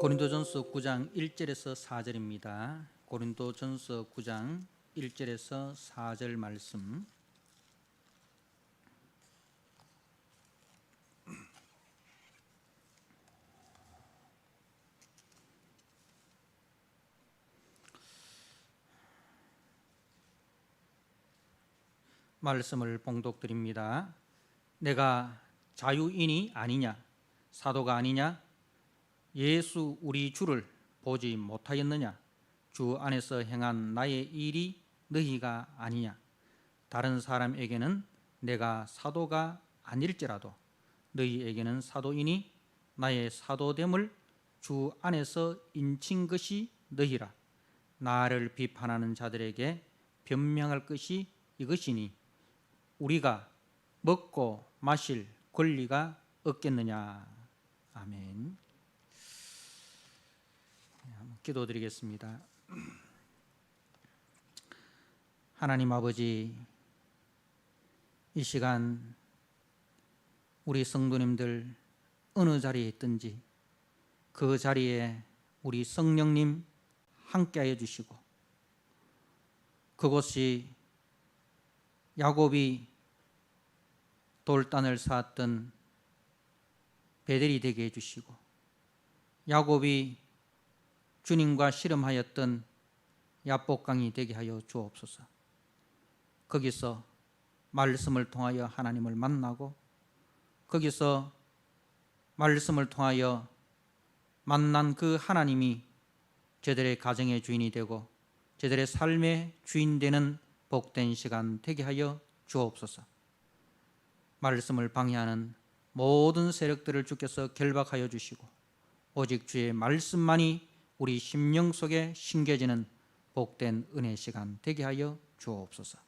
고린도전서 9장 1절에서 4절입니다. 고린도전서 9장 1절에서 4절 말씀. 말씀을 봉독드립니다. 내가 자유인이 아니냐, 사도가 아니냐, 예수 우리 주를 보지 못하였느냐, 주 안에서 행한 나의 일이 너희가 아니냐. 다른 사람에게는 내가 사도가 아닐지라도 너희에게는 사도이니 나의 사도됨을 주 안에서 인친 것이 너희라. 나를 비판하는 자들에게 변명할 것이 이것이니 우리가 먹고 마실 권리가 없겠느냐. 아멘. 기도드리겠습니다. 하나님 아버지, 이 시간 우리 성도님들 어느 자리에 있든지 그 자리에 우리 성령님 함께하여 주시고, 그곳이 야곱이 돌단을 쌓았던 베델이 되게 해주시고, 야곱이 주님과 씨름하였던 야복강이 되게 하여 주옵소서. 거기서 말씀을 통하여 하나님을 만나고, 거기서 말씀을 통하여 만난 그 하나님이 저들의 가정의 주인이 되고 저들의 삶의 주인 되는 복된 시간 되게 하여 주옵소서. 말씀을 방해하는 모든 세력들을 주께서 결박하여 주시고, 오직 주의 말씀만이 우리 심령 속에 심겨지는 복된 은혜 시간 되게 하여 주옵소서.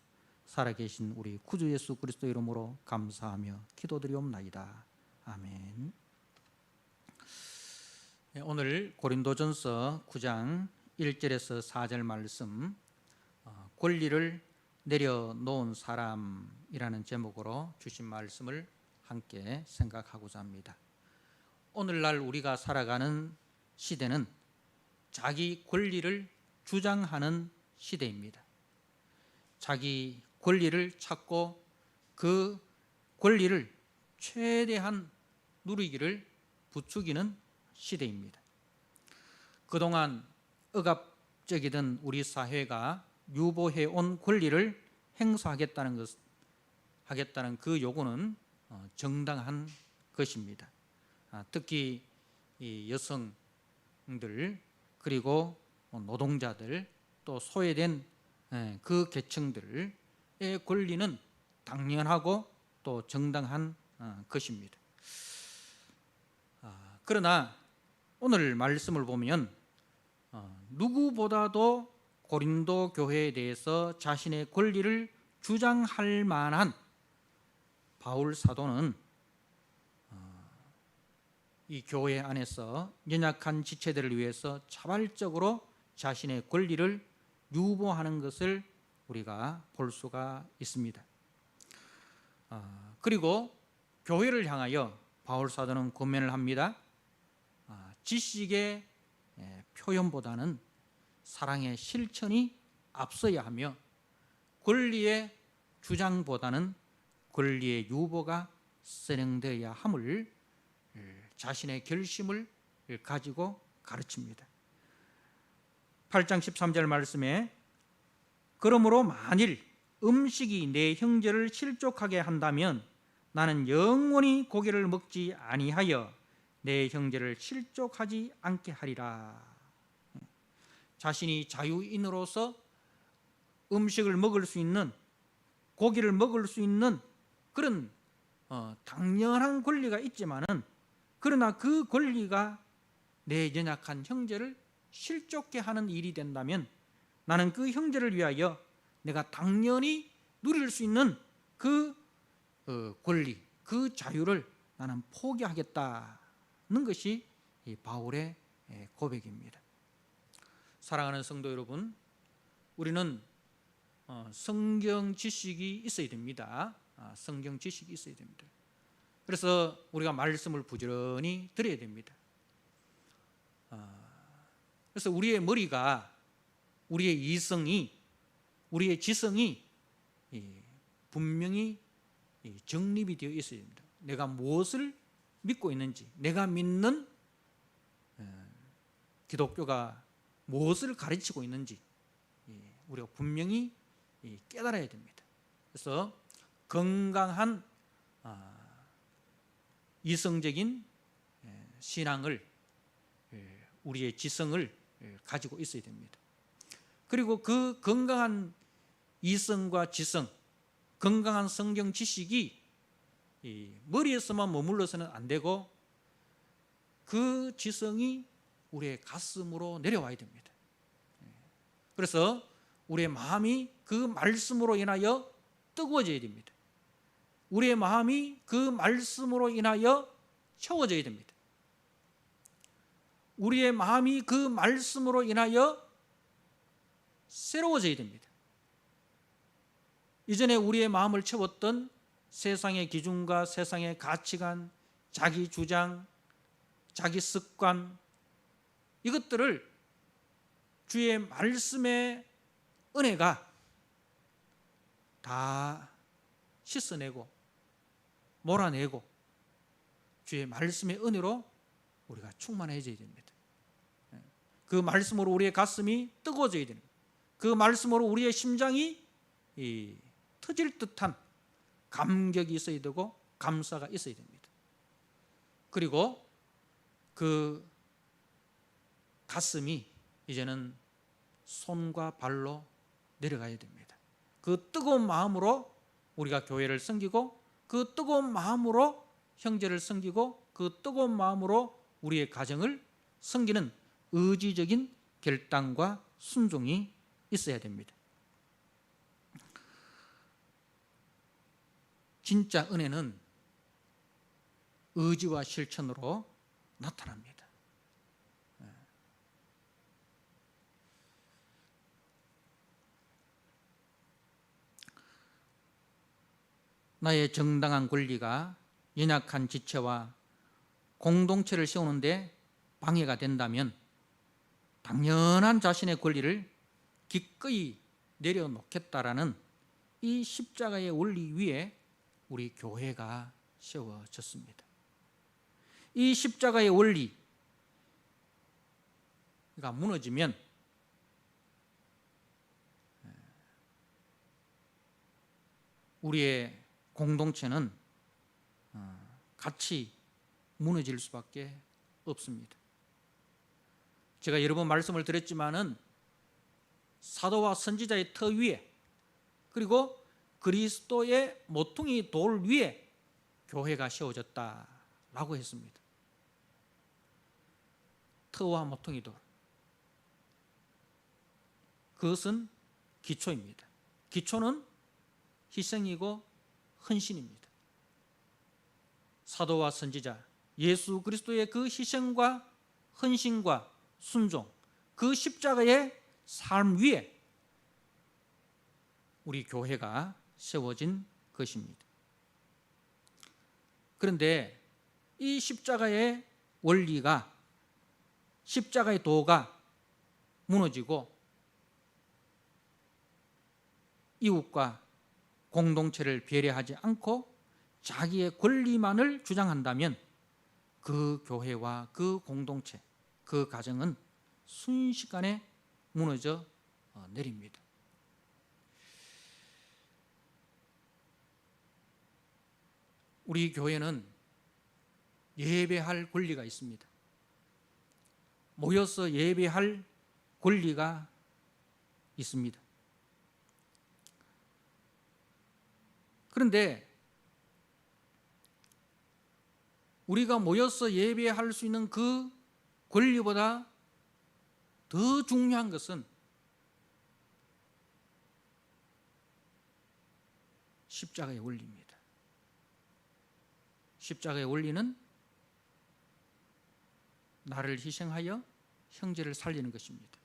살아계신 우리 구주 예수 그리스도 이름으로 감사하며 기도드리옵나이다. 아멘. 오늘 고린도전서 9장 1절에서 4절 말씀, 권리를 내려놓은 사람이라는 제목으로 주신 말씀을 함께 생각하고자 합니다. 오늘날 우리가 살아가는 시대는 자기 권리를 주장하는 시대입니다. 자기 권리를 찾고 그 권리를 최대한 누리기를 부추기는 시대입니다. 그동안 억압적이던 우리 사회가 유보해온 권리를 행사하겠다는 그 요구는 정당한 것입니다. 특히 이 여성들, 그리고 노동자들, 또 소외된 그 계층들의 권리는 당연하고 또 정당한 것입니다. 그러나 오늘 말씀을 보면 누구보다도 고린도 교회에 대해서 자신의 권리를 주장할 만한 바울 사도는 이 교회 안에서 연약한 지체들을 위해서 자발적으로 자신의 권리를 유보하는 것을 우리가 볼 수가 있습니다. 그리고 교회를 향하여 바울 사도는 권면을 합니다. 지식의 표현보다는 사랑의 실천이 앞서야 하며, 권리의 주장보다는 권리의 유보가 선행되어야 함을 자신의 결심을 가지고 가르칩니다. 8장 13절 말씀에 그러므로 만일 음식이 내 형제를 실족하게 한다면 나는 영원히 고기를 먹지 아니하여 내 형제를 실족하지 않게 하리라. 자신이 자유인으로서 음식을 먹을 수 있는, 고기를 먹을 수 있는 그런 당연한 권리가 있지만은, 그러나 그 권리가 내 연약한 형제를 실족케 하는 일이 된다면 나는 그 형제를 위하여 내가 당연히 누릴 수 있는 그 권리, 그 자유를 나는 포기하겠다는 것이 이 바울의 고백입니다. 사랑하는 성도 여러분, 우리는 성경 지식이 있어야 됩니다. 성경 지식이 있어야 됩니다. 그래서 우리가 말씀을 부지런히 들어야 됩니다. 그래서 우리의 머리가, 우리의 이성이, 우리의 지성이 분명히 정립이 되어 있어야 됩니다. 내가 무엇을 믿고 있는지, 내가 믿는 기독교가 무엇을 가르치고 있는지 우리가 분명히 깨달아야 됩니다. 그래서 건강한 이성적인 신앙을, 우리의 지성을 가지고 있어야 됩니다. 그리고 그 건강한 이성과 지성, 건강한 성경 지식이 머리에서만 머물러서는 안 되고 그 지성이 우리의 가슴으로 내려와야 됩니다. 그래서 우리의 마음이 그 말씀으로 인하여 뜨거워져야 됩니다. 우리의 마음이 그 말씀으로 인하여 채워져야 됩니다. 우리의 마음이 그 말씀으로 인하여 새로워져야 됩니다. 이전에 우리의 마음을 채웠던 세상의 기준과 세상의 가치관, 자기 주장, 자기 습관, 이것들을 주의 말씀의 은혜가 다 씻어내고 몰아내고 주의 말씀의 은혜로 우리가 충만해져야 됩니다. 그 말씀으로 우리의 가슴이 뜨거워져야 됩니다. 그 말씀으로 우리의 심장이 터질 듯한 감격이 있어야 되고 감사가 있어야 됩니다. 그리고 그 가슴이 이제는 손과 발로 내려가야 됩니다. 그 뜨거운 마음으로 우리가 교회를 섬기고, 그 뜨거운 마음으로 형제를 섬기고, 그 뜨거운 마음으로 우리의 가정을 섬기는 의지적인 결단과 순종이 있어야 됩니다. 진짜 은혜는 의지와 실천으로 나타납니다. 나의 정당한 권리가 연약한 지체와 공동체를 세우는데 방해가 된다면 당연한 자신의 권리를 기꺼이 내려놓겠다라는 이 십자가의 원리 위에 우리 교회가 세워졌습니다. 이 십자가의 원리가 무너지면 우리의 공동체는 같이 무너질 수밖에 없습니다. 제가 여러 번 말씀을 드렸지만은 사도와 선지자의 터 위에, 그리고 그리스도의 모퉁이 돌 위에 교회가 세워졌다라고 했습니다. 터와 모퉁이 돌, 그것은 기초입니다. 기초는 희생이고 헌신입니다. 사도와 선지자 예수 그리스도의 그 희생과 헌신과 순종, 그 십자가의 삶 위에 우리 교회가 세워진 것입니다. 그런데 이 십자가의 원리가, 십자가의 도가 무너지고 이웃과 공동체를 배려하지 않고 자기의 권리만을 주장한다면 그 교회와 그 공동체, 그 가정은 순식간에 무너져 내립니다. 우리 교회는 예배할 권리가 있습니다. 모여서 예배할 권리가 있습니다. 그런데 우리가 모여서 예배할 수 있는 그 권리보다 더 중요한 것은 십자가의 원리입니다. 십자가의 원리는 나를 희생하여 형제를 살리는 것입니다.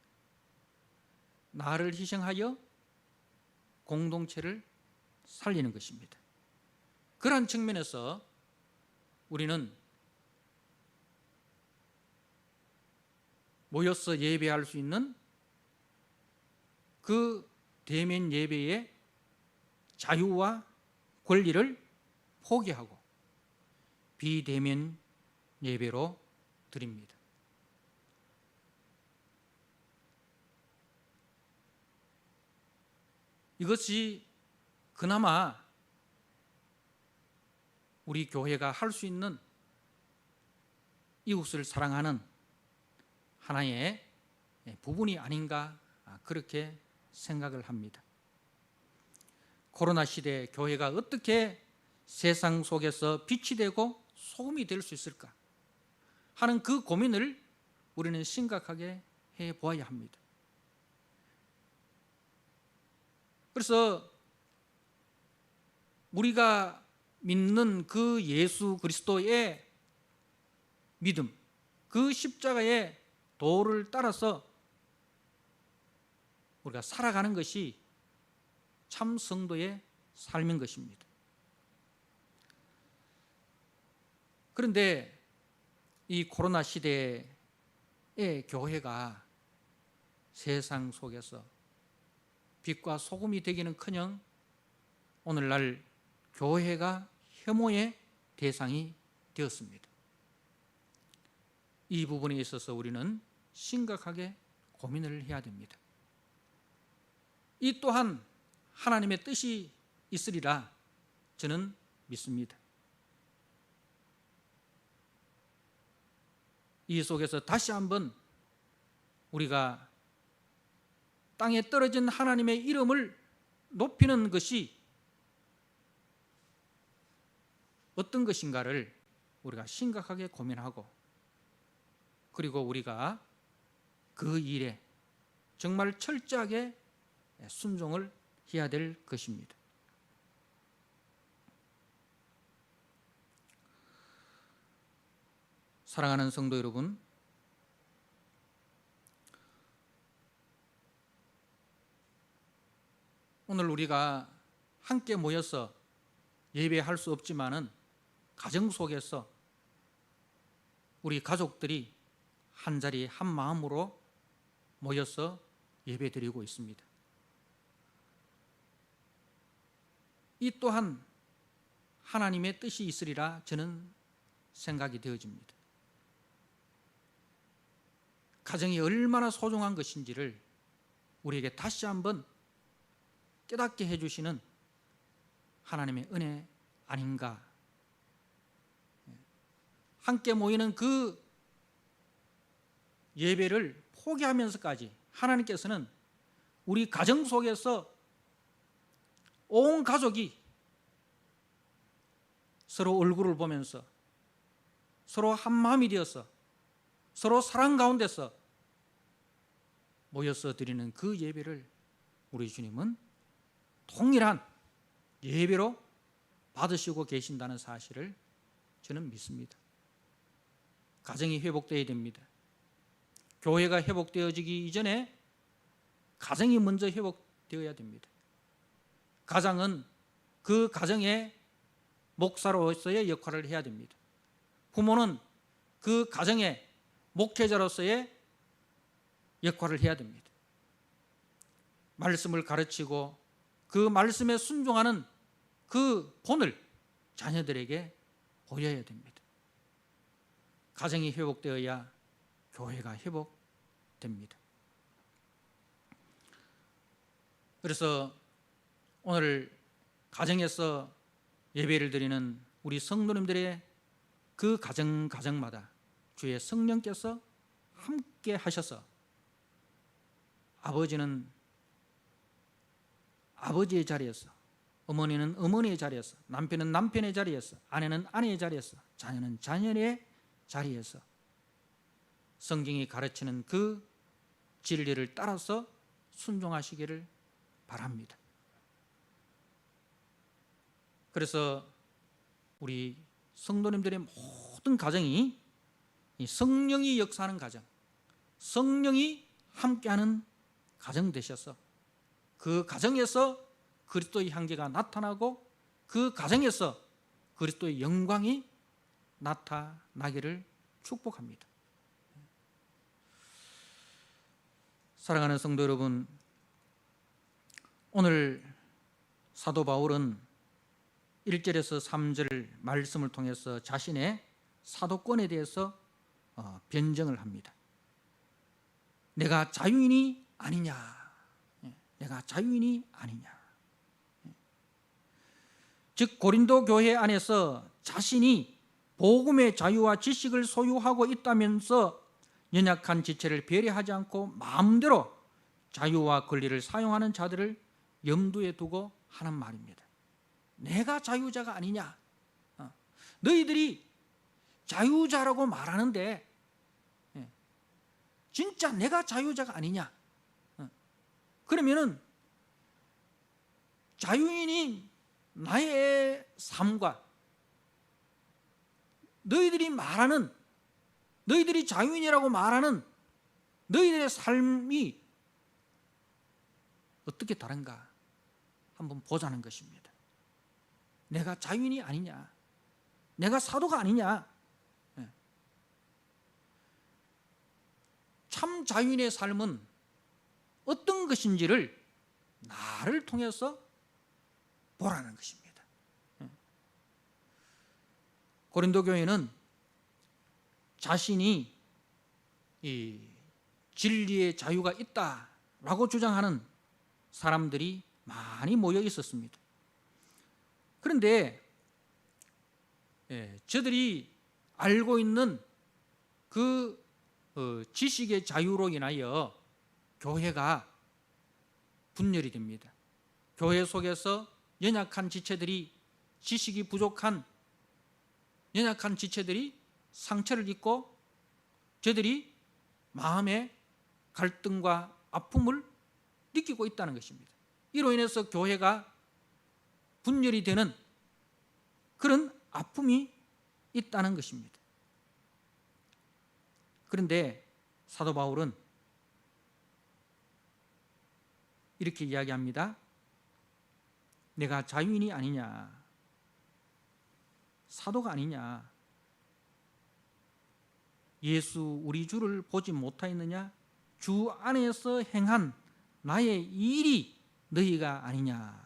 나를 희생하여 공동체를 살리는 것입니다. 그러한 측면에서 우리는 모여서 예배할 수 있는 그 대면 예배의 자유와 권리를 포기하고 비대면 예배로 드립니다. 이것이 그나마 우리 교회가 할 수 있는 이웃을 사랑하는 하나의 부분이 아닌가 그렇게 생각을 합니다. 코로나 시대에 교회가 어떻게 세상 속에서 빛이 되고 소금이 될 수 있을까 하는 그 고민을 우리는 심각하게 해보아야 합니다. 그래서 우리가 믿는 그 예수 그리스도의 믿음, 그 십자가의 도를 따라서 우리가 살아가는 것이 참 성도의 삶인 것입니다. 그런데 이 코로나 시대의 교회가 세상 속에서 빛과 소금이 되기는커녕 오늘날 교회가 혐오의 대상이 되었습니다. 이 부분에 있어서 우리는 심각하게 고민을 해야 됩니다. 이 또한 하나님의 뜻이 있으리라 저는 믿습니다. 이 속에서 다시 한번 우리가 땅에 떨어진 하나님의 이름을 높이는 것이 어떤 것인가를 우리가 심각하게 고민하고, 그리고 우리가 그 일에 정말 철저하게 순종을 해야 될 것입니다. 사랑하는 성도 여러분, 오늘 우리가 함께 모여서 예배할 수 없지만은 가정 속에서 우리 가족들이 한자리 한 마음으로 모여서 예배드리고 있습니다. 이 또한 하나님의 뜻이 있으리라 저는 생각이 되어집니다. 가정이 얼마나 소중한 것인지를 우리에게 다시 한번 깨닫게 해주시는 하나님의 은혜 아닌가. 함께 모이는 그 예배를 포기하면서까지 하나님께서는 우리 가정 속에서 온 가족이 서로 얼굴을 보면서 서로 한 마음이 되어서 서로 사랑 가운데서 모여서 드리는 그 예배를 우리 주님은 동일한 예배로 받으시고 계신다는 사실을 저는 믿습니다. 가정이 회복되어야 됩니다. 교회가 회복되어지기 이전에 가정이 먼저 회복되어야 됩니다. 가장은 그 가정의 목사로서의 역할을 해야 됩니다. 부모는 그 가정의 목회자로서의 역할을 해야 됩니다. 말씀을 가르치고 그 말씀에 순종하는 그 본을 자녀들에게 보여야 됩니다. 가정이 회복되어야 교회가 회복됩니다. 그래서 오늘 가정에서 예배를 드리는 우리 성도님들의 그 가정마다 주의 성령께서 함께 하셔서 아버지는 아버지의 자리에서, 어머니는 어머니의 자리에서, 남편은 남편의 자리에서, 아내는 아내의 자리에서, 자녀는 자녀의 자리에서 성경이 가르치는 그 진리를 따라서 순종하시기를 바랍니다. 그래서 우리 성도님들의 모든 가정이 이 성령이 역사하는 가정, 성령이 함께하는 가정 되셔서 그 가정에서 그리스도의 향기가 나타나고 그 가정에서 그리스도의 영광이 나타나기를 축복합니다. 사랑하는 성도 여러분, 오늘 사도 바울은 1절에서 3절 말씀을 통해서 자신의 사도권에 대해서 변증을 합니다. 내가 자유인이 아니냐, 내가 자유인이 아니냐. 즉 고린도 교회 안에서 자신이 복음의 자유와 지식을 소유하고 있다면서 연약한 지체를 배려하지 않고 마음대로 자유와 권리를 사용하는 자들을 염두에 두고 하는 말입니다. 내가 자유자가 아니냐, 너희들이 자유자라고 말하는데 진짜 내가 자유자가 아니냐, 그러면은 자유인인 나의 삶과 너희들이 말하는, 너희들이 자유인이라고 말하는 너희들의 삶이 어떻게 다른가 한번 보자는 것입니다. 내가 자유인이 아니냐, 내가 사도가 아니냐. 참 자유인의 삶은 어떤 것인지를 나를 통해서 보라는 것입니다. 고린도 교회는 자신이 이 진리의 자유가 있다라고 주장하는 사람들이 많이 모여 있었습니다. 그런데 저들이 알고 있는 그 지식의 자유로 인하여 교회가 분열이 됩니다. 교회 속에서 연약한 지체들이, 지식이 부족한 연약한 지체들이 상처를 입고 저들이 마음의 갈등과 아픔을 느끼고 있다는 것입니다. 이로 인해서 교회가 분열이 되는 그런 아픔이 있다는 것입니다. 그런데 사도 바울은 이렇게 이야기합니다. 내가 자유인이 아니냐, 사도가 아니냐, 예수 우리 주를 보지 못하였느냐, 주 안에서 행한 나의 일이 너희가 아니냐.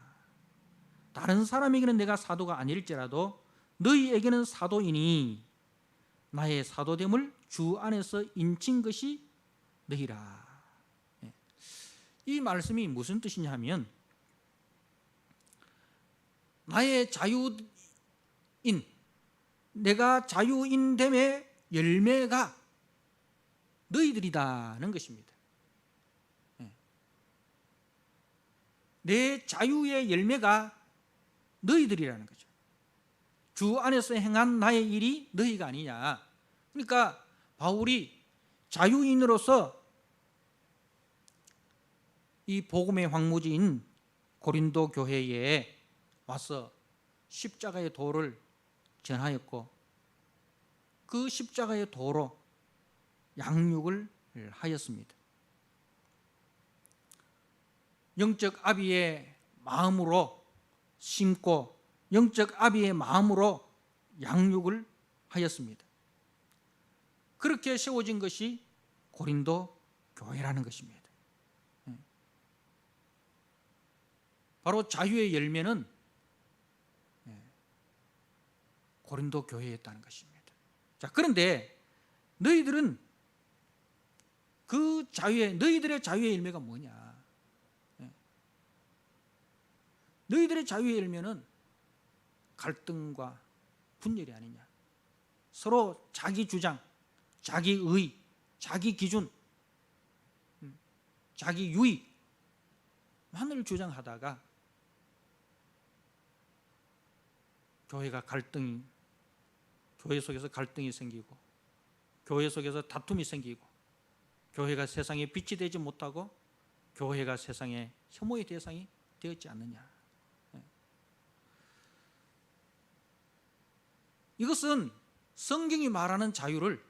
다른 사람에게는 내가 사도가 아닐지라도 너희에게는 사도이니 나의 사도됨을 주 안에서 인친 것이 너희라. 이 말씀이 무슨 뜻이냐 하면, 나의 자유인, 내가 자유인됨의 열매가 너희들이다는 것입니다. 내 자유의 열매가 너희들이라는 거죠. 주 안에서 행한 나의 일이 너희가 아니냐. 그러니까 바울이 자유인으로서 이 복음의 황무지인 고린도 교회에 와서 십자가의 도를 전하였고, 그 십자가의 도로 양육을 하였습니다. 영적 아비의 마음으로 심고 영적 아비의 마음으로 양육을 하였습니다. 그렇게 세워진 것이 고린도 교회라는 것입니다. 바로 자유의 열매는 고린도 교회에 있다는 것입니다. 자, 그런데 너희들은 그 자유의, 너희들의 자유의 열매가 뭐냐? 너희들의 자유의 열매는 갈등과 분열이 아니냐. 서로 자기 주장, 자기 의, 자기 기준, 자기 유익만을 주장하다가 교회가 갈등이, 교회 속에서 갈등이 생기고, 교회 속에서 다툼이 생기고, 교회가 세상에 빛이 되지 못하고 교회가 세상의 혐오의 대상이 되었지 않느냐. 이것은 성경이 말하는 자유를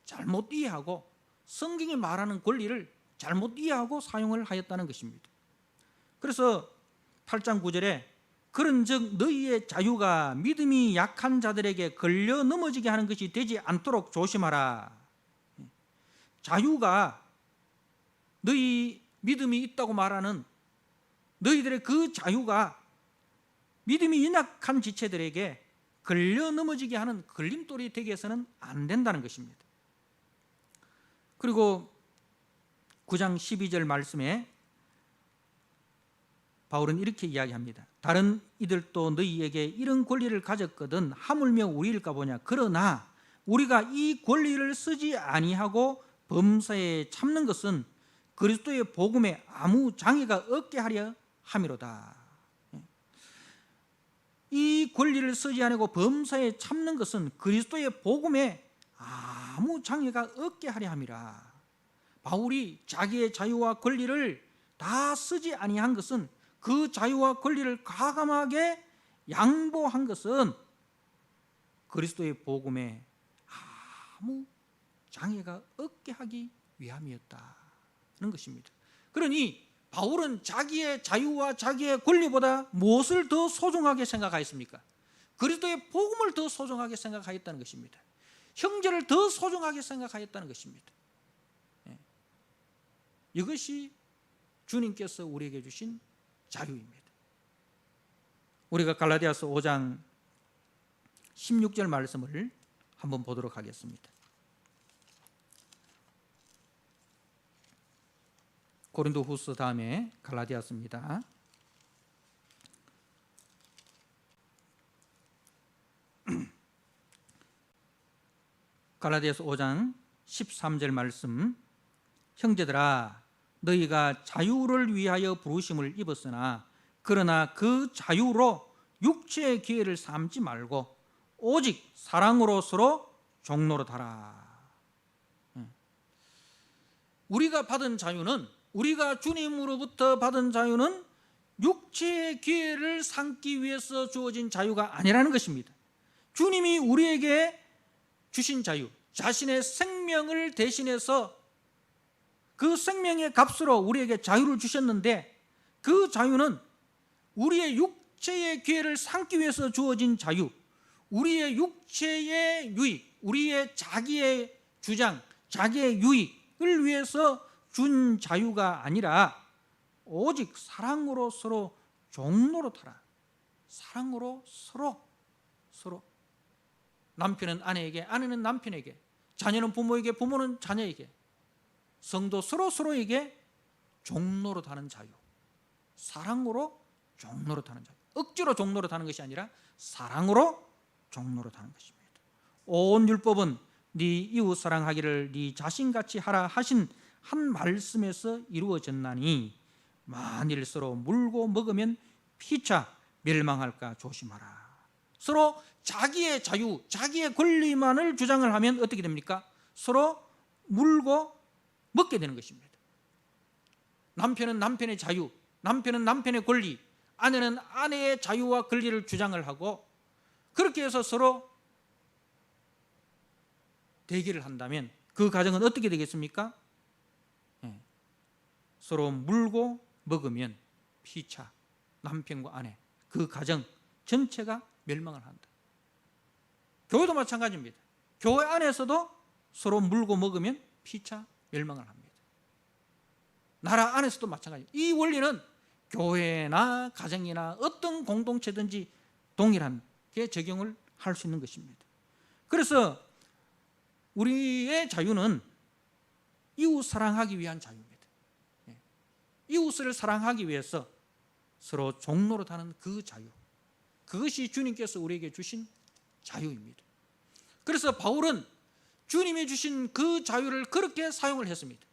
잘못 이해하고 성경이 말하는 권리를 잘못 이해하고 사용을 하였다는 것입니다. 그래서 8장 9절에 그런즉 너희의 자유가 믿음이 약한 자들에게 걸려 넘어지게 하는 것이 되지 않도록 조심하라. 자유가 너희 믿음이 있다고 말하는 너희들의 그 자유가 믿음이 연약한 지체들에게 걸려 넘어지게 하는 걸림돌이 되게 해서는 안 된다는 것입니다. 그리고 9장 12절 말씀에 바울은 이렇게 이야기합니다. 다른 이들도 너희에게 이런 권리를 가졌거든 하물며 우리일까 보냐. 그러나 우리가 이 권리를 쓰지 아니하고 범사에 참는 것은 그리스도의 복음에 아무 장애가 없게 하려 함이로다. 이 권리를 쓰지 않고 범사에 참는 것은 그리스도의 복음에 아무 장애가 없게 하려 함이라. 바울이 자기의 자유와 권리를 다 쓰지 아니한 것은, 그 자유와 권리를 과감하게 양보한 것은 그리스도의 복음에 아무 장애가 없게 하기 위함이었다는 것입니다. 그러니 바울은 자기의 자유와 자기의 권리보다 무엇을 더 소중하게 생각하였습니까? 그리스도의 복음을 더 소중하게 생각하였다는 것입니다. 형제를 더 소중하게 생각하였다는 것입니다. 이것이 주님께서 우리에게 주신 자유입니다. 우리가 갈라디아서 5장 16절 말씀을 한번 보도록 하겠습니다. 고린도후서 다음에 갈라디아서입니다. 갈라디아서 5장 13절 말씀. 형제들아 너희가 자유를 위하여 부르심을 입었으나 그러나 그 자유로 육체의 기회를 삼지 말고 오직 사랑으로 서로 종노릇하라. 우리가 받은 자유는, 우리가 주님으로부터 받은 자유는 육체의 기회를 삼기 위해서 주어진 자유가 아니라는 것입니다. 주님이 우리에게 주신 자유, 자신의 생명을 대신해서 그 생명의 값으로 우리에게 자유를 주셨는데, 그 자유는 우리의 육체의 기회를 삼기 위해서 주어진 자유, 우리의 육체의 유익, 우리의 자기의 주장, 자기의 유익을 위해서 준 자유가 아니라 오직 사랑으로 서로 종노릇하라. 사랑으로 서로 남편은 아내에게, 아내는 남편에게, 자녀는 부모에게, 부모는 자녀에게, 성도 서로에게 종노릇하는 자유, 사랑으로 종노릇하는 자유, 억지로 종노릇하는 것이 아니라 사랑으로 종노릇하는 것입니다. 온 율법은 네 이웃 사랑하기를 네 자신같이 하라 하신 한 말씀에서 이루어졌나니 만일 서로 물고 먹으면 피차 멸망할까 조심하라. 서로 자기의 자유, 자기의 권리만을 주장을 하면 어떻게 됩니까? 서로 물고 먹게 되는 것입니다. 남편은 남편의 자유, 남편은 남편의 권리, 아내는 아내의 자유와 권리를 주장을 하고, 그렇게 해서 서로 대결을 한다면 그 가정은 어떻게 되겠습니까? 서로 물고 먹으면 피차, 남편과 아내, 그 가정 전체가 멸망을 한다. 교회도 마찬가지입니다. 교회 안에서도 서로 물고 먹으면 피차 멸망을 합니다. 나라 안에서도 마찬가지입니다. 이 원리는 교회나 가정이나 어떤 공동체든지 동일하게 적용을 할 수 있는 것입니다. 그래서 우리의 자유는 이웃 사랑하기 위한 자유입니다. 이웃을 사랑하기 위해서 서로 종노릇하는 그 자유, 그것이 주님께서 우리에게 주신 자유입니다. 그래서 바울은 주님이 주신 그 자유를 그렇게 사용을 했습니다.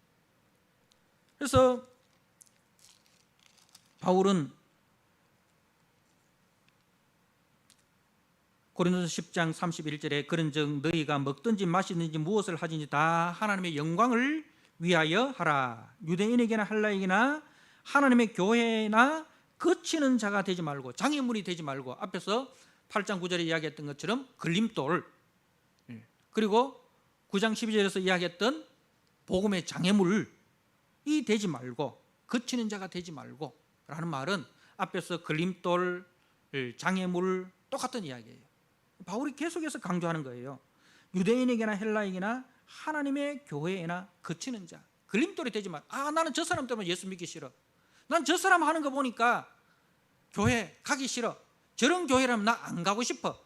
그래서 바울은 고린도서 10장 31절에 그런즉 너희가 먹든지 마시든지 무엇을 하든지 다 하나님의 영광을 위하여 하라. 유대인에게나 헬라인에게나 하나님의 교회나 거치는 자가 되지 말고, 장애물이 되지 말고, 앞에서 8장 9절에 이야기했던 것처럼 걸림돌, 그리고 9장 12절에서 이야기했던 복음의 장애물이 되지 말고, 거치는 자가 되지 말고 라는 말은 앞에서 걸림돌, 장애물 똑같은 이야기예요. 바울이 계속해서 강조하는 거예요. 유대인에게나 헬라인에게나 하나님의 교회에나 거치는 자, 걸림돌이 되지 마. 나는 저 사람 때문에 예수 믿기 싫어. 난 저 사람 하는 거 보니까 교회 가기 싫어. 저런 교회라면 나 안 가고 싶어.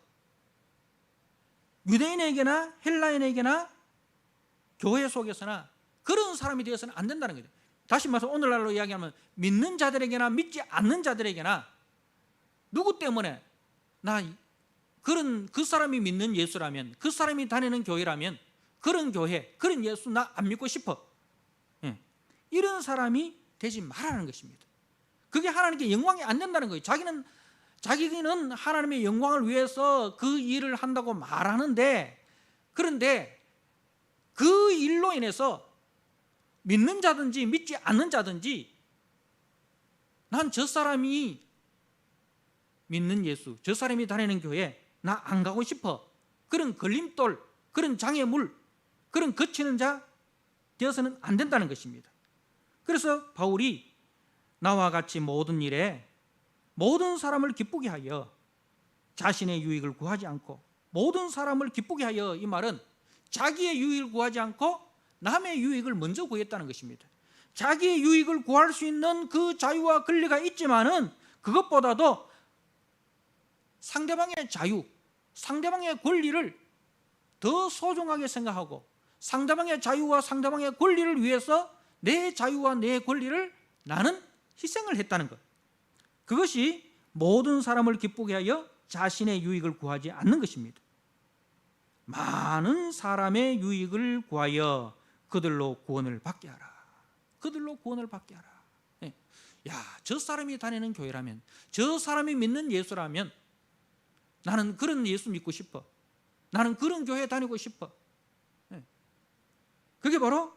유대인에게나 헬라인에게나 교회 속에서나 그런 사람이 되어서는 안 된다는 거죠. 다시 말해서 오늘날로 이야기하면 믿는 자들에게나 믿지 않는 자들에게나 누구 때문에 그 사람이 믿는 예수라면, 그 사람이 다니는 교회라면, 그런 교회, 그런 예수 나 안 믿고 싶어. 이런 사람이 되지 말라는 것입니다. 그게 하나님께 영광이 안 된다는 거예요. 자기는 하나님의 영광을 위해서 그 일을 한다고 말하는데, 그런데 그 일로 인해서 믿는 자든지 믿지 않는 자든지 난 저 사람이 믿는 예수, 저 사람이 다니는 교회 나 안 가고 싶어. 그런 걸림돌, 그런 장애물, 그런 거치는 자 되어서는 안 된다는 것입니다. 그래서 바울이 나와 같이 모든 일에 모든 사람을 기쁘게 하여 자신의 유익을 구하지 않고, 모든 사람을 기쁘게 하여, 이 말은 자기의 유익을 구하지 않고 남의 유익을 먼저 구했다는 것입니다. 자기의 유익을 구할 수 있는 그 자유와 권리가 있지만은 그것보다도 상대방의 자유, 상대방의 권리를 더 소중하게 생각하고, 상대방의 자유와 상대방의 권리를 위해서 내 자유와 내 권리를 나는 희생을 했다는 것. 그것이 모든 사람을 기쁘게 하여 자신의 유익을 구하지 않는 것입니다. 많은 사람의 유익을 구하여 그들로 구원을 받게 하라. 그들로 구원을 받게 하라. 저 사람이 다니는 교회라면, 저 사람이 믿는 예수라면 나는 그런 예수 믿고 싶어. 나는 그런 교회 다니고 싶어. 그게 바로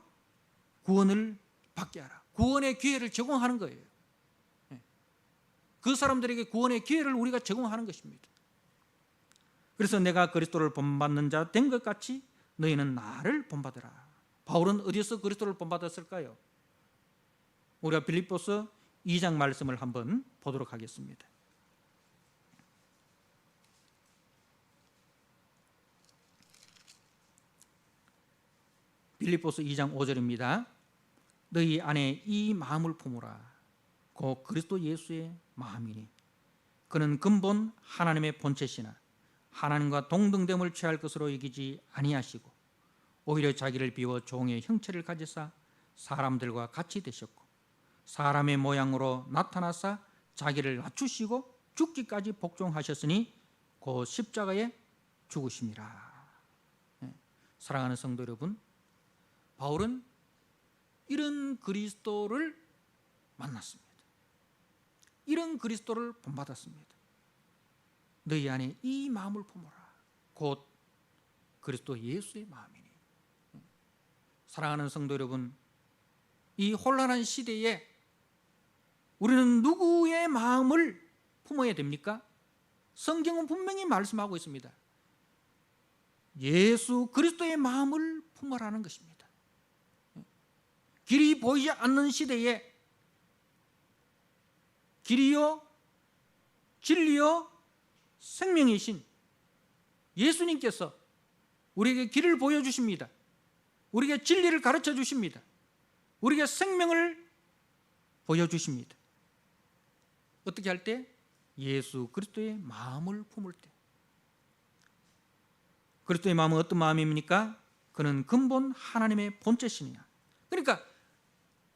구원을 받게 하라. 구원의 기회를 제공하는 거예요. 그 사람들에게 구원의 기회를 우리가 제공하는 것입니다. 그래서 내가 그리스도를 본받는 자 된 것 같이 너희는 나를 본받으라. 바울은 어디서 그리스도를 본받았을까요? 우리가 빌립보서 2장 말씀을 한번 보도록 하겠습니다. 빌립보서 2장 5절입니다. 너희 안에 이 마음을 품으라. 곧 그리스도 예수의 마음이니 그는 근본 하나님의 본체시나 하나님과 동등됨을 취할 것으로 여기지 아니하시고 오히려 자기를 비워 종의 형체를 가지사 사람들과 같이 되셨고 사람의 모양으로 나타나사 자기를 낮추시고 죽기까지 복종하셨으니 곧 십자가에 죽으심이라. 사랑하는 성도 여러분, 바울은 이런 그리스도를 만났습니다. 이런 그리스도를 본받았습니다. 너희 안에 이 마음을 품어라. 곧 그리스도 예수의 마음이니. 사랑하는 성도 여러분, 이 혼란한 시대에 우리는 누구의 마음을 품어야 됩니까? 성경은 분명히 말씀하고 있습니다. 예수 그리스도의 마음을 품으라는 것입니다. 길이 보이지 않는 시대에 길이요 진리요 생명이신 예수님께서 우리에게 길을 보여주십니다. 우리에게 진리를 가르쳐 주십니다. 우리에게 생명을 보여주십니다. 어떻게 할 때? 예수 그리스도의 마음을 품을 때. 그리스도의 마음은 어떤 마음입니까? 그는 근본 하나님의 본체시니라. 그러니까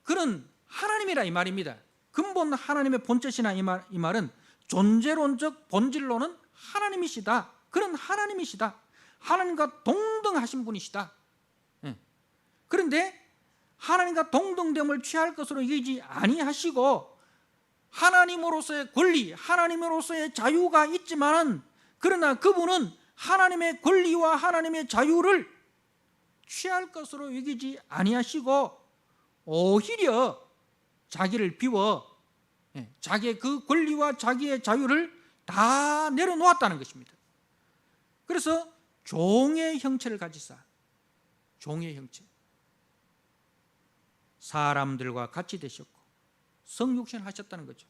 그는 하나님이라 이 말입니다. 근본 하나님의 본체시나 이 말은 존재론적 본질로는 하나님이시다. 그런 하나님이시다. 하나님과 동등하신 분이시다. 그런데 하나님과 동등됨을 취할 것으로 여기지 아니하시고 하나님으로서의 권리, 하나님으로서의 자유가 있지만 그러나 그분은 하나님의 권리와 하나님의 자유를 취할 것으로 여기지 아니하시고 오히려 자기를 비워 자기의 그 권리와 자기의 자유를 다 내려놓았다는 것입니다. 그래서 종의 형체를 가지사, 종의 형체, 사람들과 같이 되셨고 성육신 하셨다는 거죠.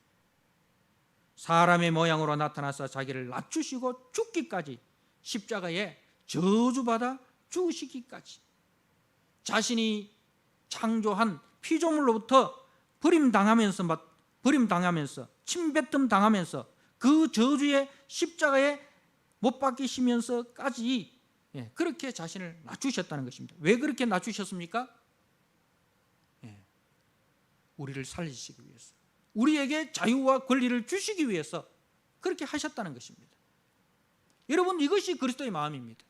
사람의 모양으로 나타나서 자기를 낮추시고 죽기까지, 십자가에 저주받아 죽으시기까지, 자신이 창조한 피조물로부터 버림당하면서 침뱉음 당하면서 그 저주의 십자가에 못 박히시면서까지 그렇게 자신을 낮추셨다는 것입니다. 왜 그렇게 낮추셨습니까? 우리를 살리시기 위해서, 우리에게 자유와 권리를 주시기 위해서 그렇게 하셨다는 것입니다. 여러분, 이것이 그리스도의 마음입니다.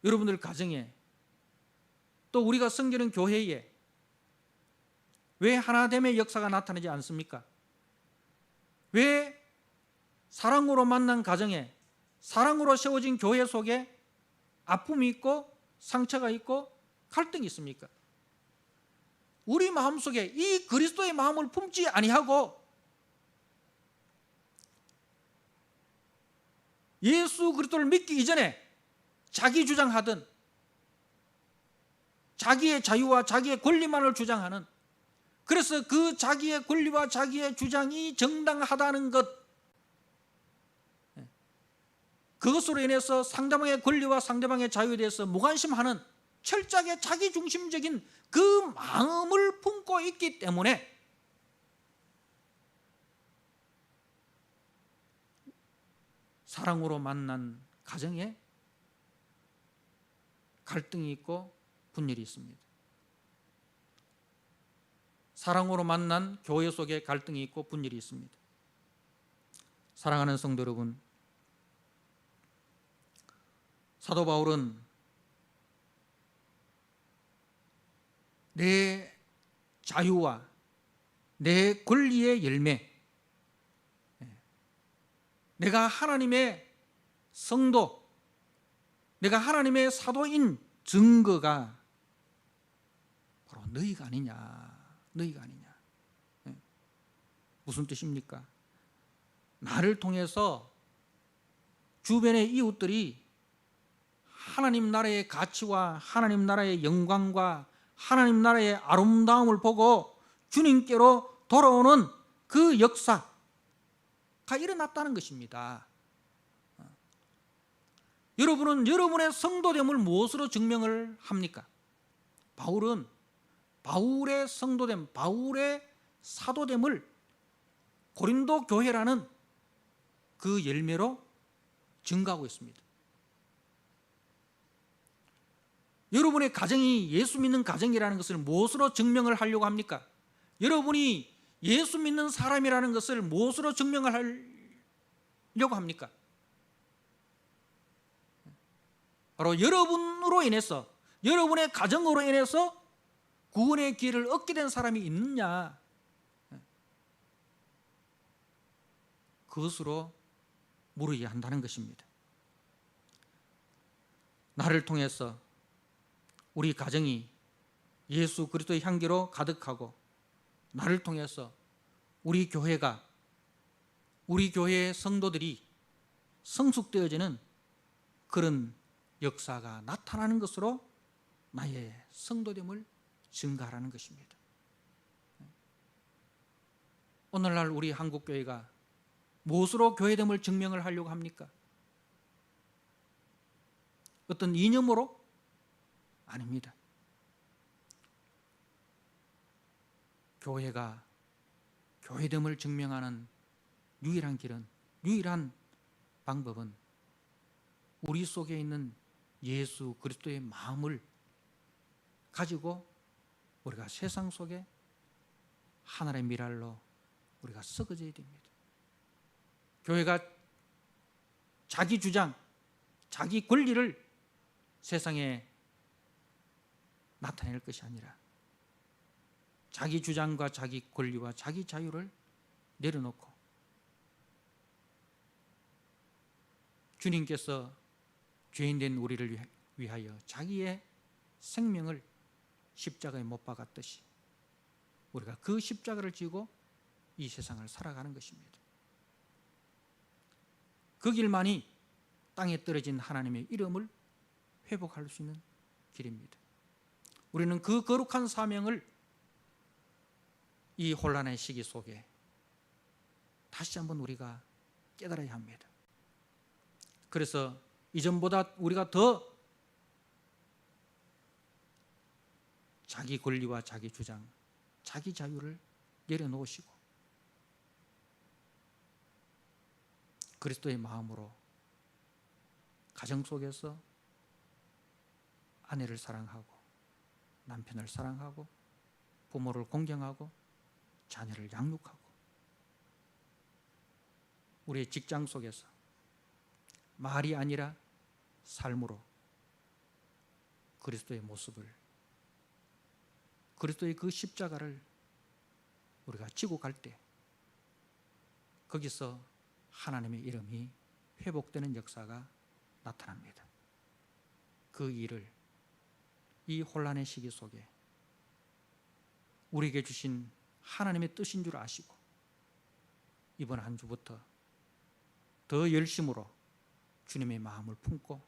여러분들 가정에, 또 우리가 섬기는 교회에 왜 하나됨의 역사가 나타나지 않습니까? 왜 사랑으로 만난 가정에, 사랑으로 세워진 교회 속에 아픔이 있고 상처가 있고 갈등이 있습니까? 우리 마음속에 이 그리스도의 마음을 품지 아니하고 예수 그리스도를 믿기 이전에 자기 주장하던, 자기의 자유와 자기의 권리만을 주장하는, 그래서 그 자기의 권리와 자기의 주장이 정당하다는 것, 그것으로 인해서 상대방의 권리와 상대방의 자유에 대해서 무관심하는 철저하게 자기중심적인 그 마음을 품고 있기 때문에 사랑으로 만난 가정에 갈등이 있고 분열이 있습니다. 사랑으로 만난 교회 속에 갈등이 있고 분열이 있습니다. 사랑하는 성도 여러분, 사도 바울은 내 자유와 내 권리의 열매, 내가 하나님의 성도, 내가 하나님의 사도인 증거가 바로 너희가 아니냐. 무슨 뜻입니까? 나를 통해서 주변의 이웃들이 하나님 나라의 가치와 하나님 나라의 영광과 하나님 나라의 아름다움을 보고 주님께로 돌아오는 그 역사가 일어났다는 것입니다. 여러분은 여러분의 성도됨을 무엇으로 증명을 합니까? 바울은 바울의 성도됨, 바울의 사도됨을 고린도 교회라는 그 열매로 증거하고 있습니다. 여러분의 가정이 예수 믿는 가정이라는 것을 무엇으로 증명을 하려고 합니까? 여러분이 예수 믿는 사람이라는 것을 무엇으로 증명을 하려고 합니까? 바로 여러분으로 인해서, 여러분의 가정으로 인해서 구원의 기회를 얻게 된 사람이 있느냐, 그것으로 물어야 한다는 것입니다. 나를 통해서 우리 가정이 예수 그리스도의 향기로 가득하고, 나를 통해서 우리 교회가, 우리 교회의 성도들이 성숙되어지는 그런 역사가 나타나는 것으로 나의 성도됨을 증가하라는 것입니다. 오늘날 우리 한국교회가 무엇으로 교회됨을 증명을 하려고 합니까? 어떤 이념으로? 아닙니다. 교회가 교회됨을 증명하는 유일한 길은, 유일한 방법은 우리 속에 있는 예수 그리스도의 마음을 가지고 우리가 세상 속에 하나의 미랄로 우리가 썩어져야 됩니다. 교회가 자기 주장, 자기 권리를 세상에 나타낼 것이 아니라 자기 주장과 자기 권리와 자기 자유를 내려놓고 주님께서 죄인된 우리를 위하여 자기의 생명을 십자가에 못 박았듯이 우리가 그 십자가를 지고 이 세상을 살아가는 것입니다. 그 길만이 땅에 떨어진 하나님의 이름을 회복할 수 있는 길입니다. 우리는 그 거룩한 사명을 이 혼란의 시기 속에 다시 한번 우리가 깨달아야 합니다. 그래서 이전보다 우리가 더 자기 권리와 자기 주장, 자기 자유를 내려놓으시고 그리스도의 마음으로 가정 속에서 아내를 사랑하고 남편을 사랑하고 부모를 공경하고 자녀를 양육하고 우리의 직장 속에서 말이 아니라 삶으로 그리스도의 모습을, 그리스도의 그 십자가를 우리가 지고 갈 때 거기서 하나님의 이름이 회복되는 역사가 나타납니다. 그 일을 이 혼란의 시기 속에 우리에게 주신 하나님의 뜻인 줄 아시고 이번 한 주부터 더 열심으로 주님의 마음을 품고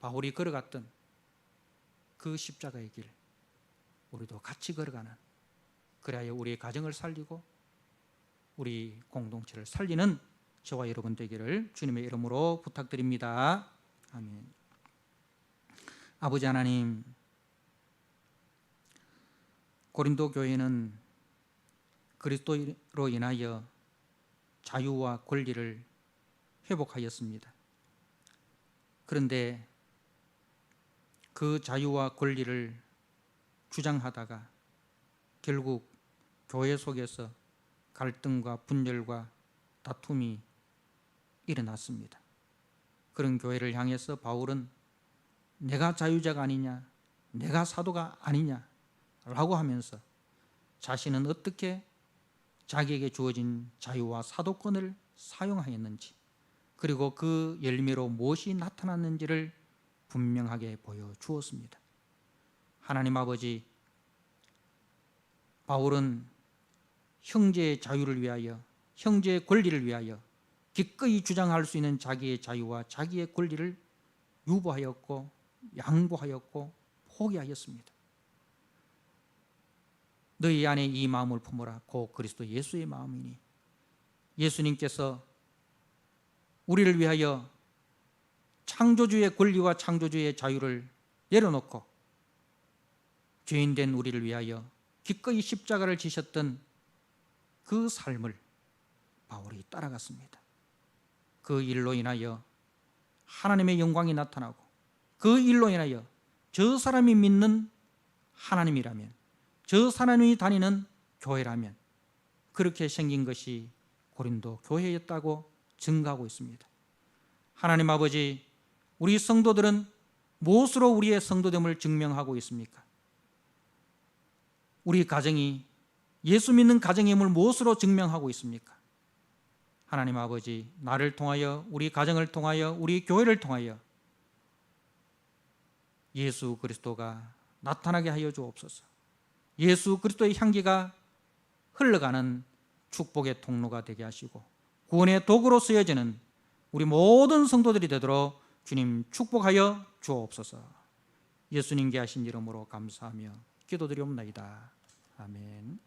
바울이 걸어갔던 그 십자가의 길 우리도 같이 걸어가는, 그래야 우리의 가정을 살리고 우리 공동체를 살리는 저와 여러분 되기를 주님의 이름으로 부탁드립니다. 아멘. 아버지 하나님, 고린도 교회는 그리스도로 인하여 자유와 권리를 회복하였습니다. 그런데 그 자유와 권리를 주장하다가 결국 교회 속에서 갈등과 분열과 다툼이 일어났습니다. 그런 교회를 향해서 바울은 내가 자유자가 아니냐, 내가 사도가 아니냐 라고 하면서 자신은 어떻게 자기에게 주어진 자유와 사도권을 사용하였는지, 그리고 그 열매로 무엇이 나타났는지를 분명하게 보여주었습니다. 하나님 아버지, 바울은 형제의 자유를 위하여, 형제의 권리를 위하여 기꺼이 주장할 수 있는 자기의 자유와 자기의 권리를 유보하였고 양보하였고 포기하였습니다. 너희 안에 이 마음을 품어라. 곧 그리스도 예수의 마음이니, 예수님께서 우리를 위하여 창조주의 권리와 창조주의 자유를 내려놓고 죄인된 우리를 위하여 기꺼이 십자가를 지셨던 그 삶을 바울이 따라갔습니다. 그 일로 인하여 하나님의 영광이 나타나고, 그 일로 인하여 저 사람이 믿는 하나님이라면, 저 사람이 다니는 교회라면 그렇게 생긴 것이 고린도 교회였다고 증거하고 있습니다. 하나님 아버지, 우리 성도들은 무엇으로 우리의 성도됨을 증명하고 있습니까? 우리 가정이 예수 믿는 가정임을 무엇으로 증명하고 있습니까? 하나님 아버지, 나를 통하여, 우리 가정을 통하여, 우리 교회를 통하여 예수 그리스도가 나타나게 하여 주옵소서. 예수 그리스도의 향기가 흘러가는 축복의 통로가 되게 하시고 구원의 도구로 쓰여지는 우리 모든 성도들이 되도록 주님 축복하여 주옵소서. 예수님께 하신 이름으로 감사하며 기도드리옵나이다. 아멘.